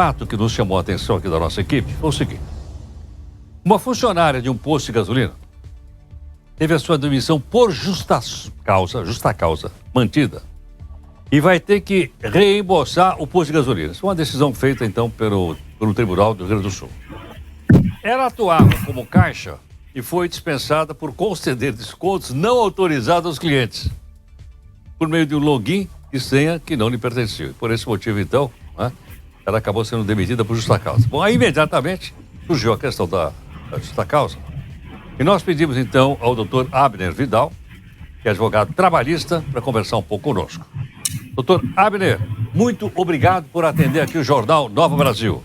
fato que nos chamou a atenção aqui da nossa equipe foi o seguinte: uma funcionária de um posto de gasolina teve a sua demissão por justa causa mantida e vai ter que reembolsar o posto de gasolina. Isso é uma decisão feita, então, pelo Tribunal do Rio Grande do Sul. Ela atuava como caixa e foi dispensada por conceder descontos não autorizados aos clientes, por meio de um login e senha que não lhe pertencia. Por esse motivo, então, ela acabou sendo demitida por justa causa. Bom, aí imediatamente surgiu a questão da justa causa. E nós pedimos, então, ao doutor Abner Vidal, que é advogado trabalhista, para conversar um pouco conosco. Doutor Abner, muito obrigado por atender aqui o Jornal Nova Brasil.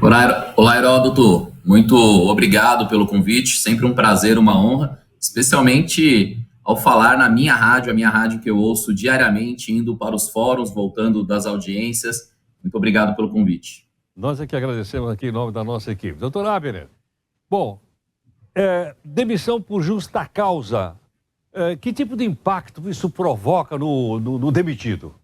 Olá, Heródoto. Muito obrigado pelo convite. Sempre um prazer, uma honra, especialmente ao falar na minha rádio, a minha rádio que eu ouço diariamente, indo para os fóruns, voltando das audiências. Muito obrigado pelo convite. Nós é que agradecemos aqui em nome da nossa equipe. Doutor Abner, bom, demissão por justa causa, que tipo de impacto isso provoca no demitido?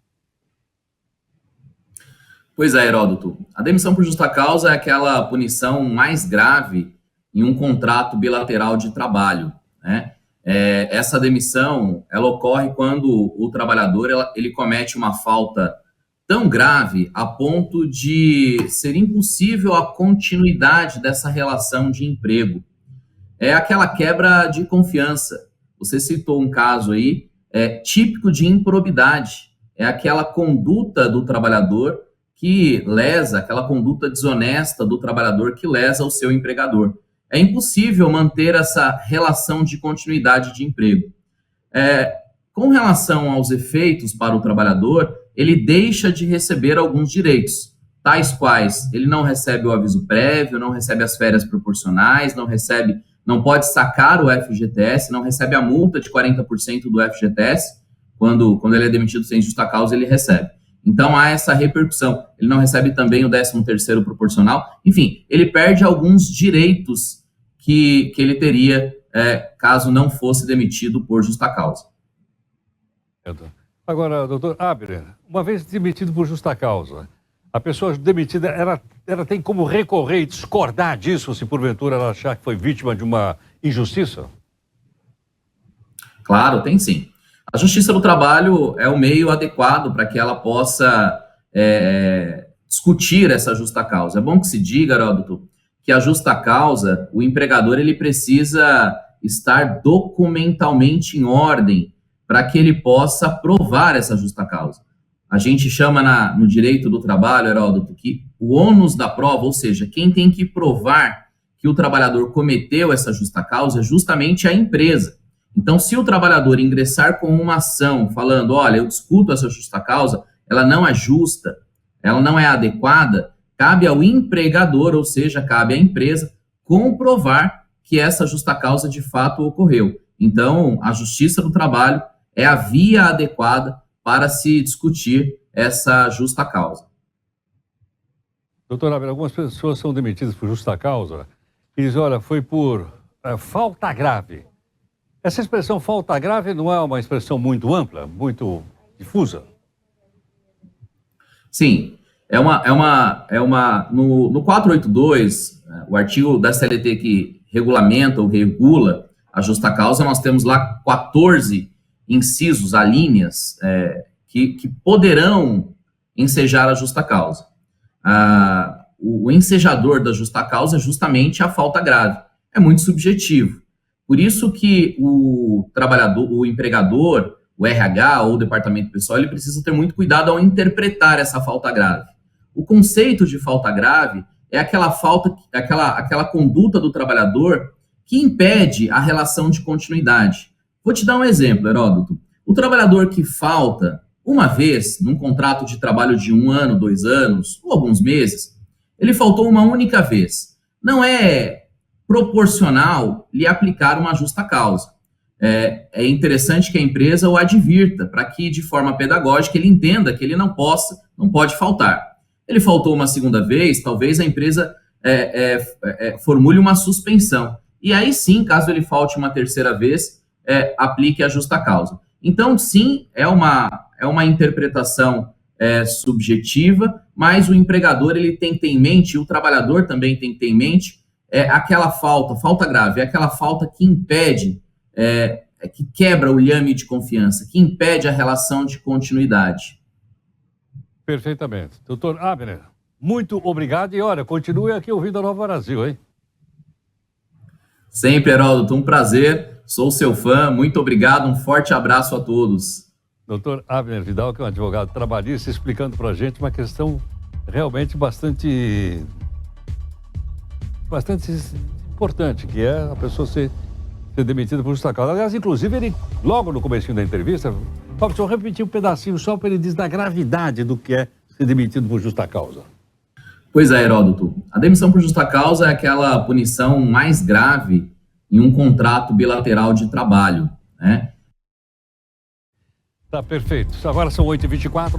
Pois é, Heródoto. A demissão por justa causa é aquela punição mais grave em um contrato bilateral de trabalho, né? Essa demissão, ela ocorre quando o trabalhador ele comete uma falta tão grave a ponto de ser impossível a continuidade dessa relação de emprego. É aquela quebra de confiança. Você citou um caso aí, típico de improbidade. É aquela conduta do trabalhador que lesa, aquela conduta desonesta do trabalhador que lesa o seu empregador. É impossível manter essa relação de continuidade de emprego. Com relação aos efeitos para o trabalhador, ele deixa de receber alguns direitos, tais quais ele não recebe o aviso prévio, não recebe as férias proporcionais, não pode sacar o FGTS, não recebe a multa de 40% do FGTS, quando ele é demitido sem justa causa, ele recebe. Então, há essa repercussão. Ele não recebe também o 13º proporcional. Enfim, ele perde alguns direitos que ele teria caso não fosse demitido por justa causa. Agora, doutor Abner, uma vez demitido por justa causa, a pessoa demitida, ela tem como recorrer e discordar disso, se porventura ela achar que foi vítima de uma injustiça? Claro, tem sim. A Justiça do Trabalho é o meio adequado para que ela possa discutir essa justa causa. É bom que se diga, Heródoto, que a justa causa, o empregador ele precisa estar documentalmente em ordem para que ele possa provar essa justa causa. A gente chama no direito do trabalho, Heródoto, que o ônus da prova, ou seja, quem tem que provar que o trabalhador cometeu essa justa causa é justamente a empresa. Então, se o trabalhador ingressar com uma ação falando, olha, eu discuto essa justa causa, ela não é justa, ela não é adequada, cabe ao empregador, ou seja, cabe à empresa, comprovar que essa justa causa de fato ocorreu. Então, a Justiça do Trabalho é a via adequada para se discutir essa justa causa. Doutor Abner, algumas pessoas são demitidas por justa causa e dizem, olha, foi por falta grave. Essa expressão falta grave não é uma expressão muito ampla, muito difusa? Sim, no 482, o artigo da CLT que regulamenta ou regula a justa causa, nós temos lá 14 incisos, alíneas, que poderão ensejar a justa causa. O ensejador da justa causa é justamente a falta grave. É muito subjetivo. Por isso que o trabalhador, o empregador, o RH ou o departamento pessoal, ele precisa ter muito cuidado ao interpretar essa falta grave. O conceito de falta grave é aquela conduta do trabalhador que impede a relação de continuidade. Vou te dar um exemplo, Heródoto. O trabalhador que falta uma vez num contrato de trabalho de 1 ano, 2 anos, ou alguns meses, ele faltou uma única vez. Não é proporcional lhe aplicar uma justa causa. É interessante que a empresa o advirta para que, de forma pedagógica, ele entenda que ele não pode faltar. Ele faltou uma segunda vez, talvez a empresa formule uma suspensão. E aí sim, caso ele falte uma terceira vez, aplique a justa causa. Então, sim, é uma interpretação subjetiva, mas o empregador ele tem que ter em mente, o trabalhador também tem que ter em mente, aquela falta grave, é aquela falta que impede, que quebra o lhame de confiança, que impede a relação de continuidade. Perfeitamente. Doutor Abner, muito obrigado e olha, continue aqui ouvindo a Nova Brasil, hein? Sempre, Heródoto, um prazer, sou seu fã, muito obrigado, um forte abraço a todos. Doutor Abner Vidal, que é um advogado trabalhista, explicando para a gente uma questão realmente bastante importante, que é a pessoa ser demitida por justa causa. Aliás, inclusive, ele, logo no comecinho da entrevista, deixa eu repetir um pedacinho só para ele dizer da gravidade do que é ser demitido por justa causa. Pois é, Heródoto. A demissão por justa causa é aquela punição mais grave em um contrato bilateral de trabalho, né? Tá perfeito. Agora são 8h24.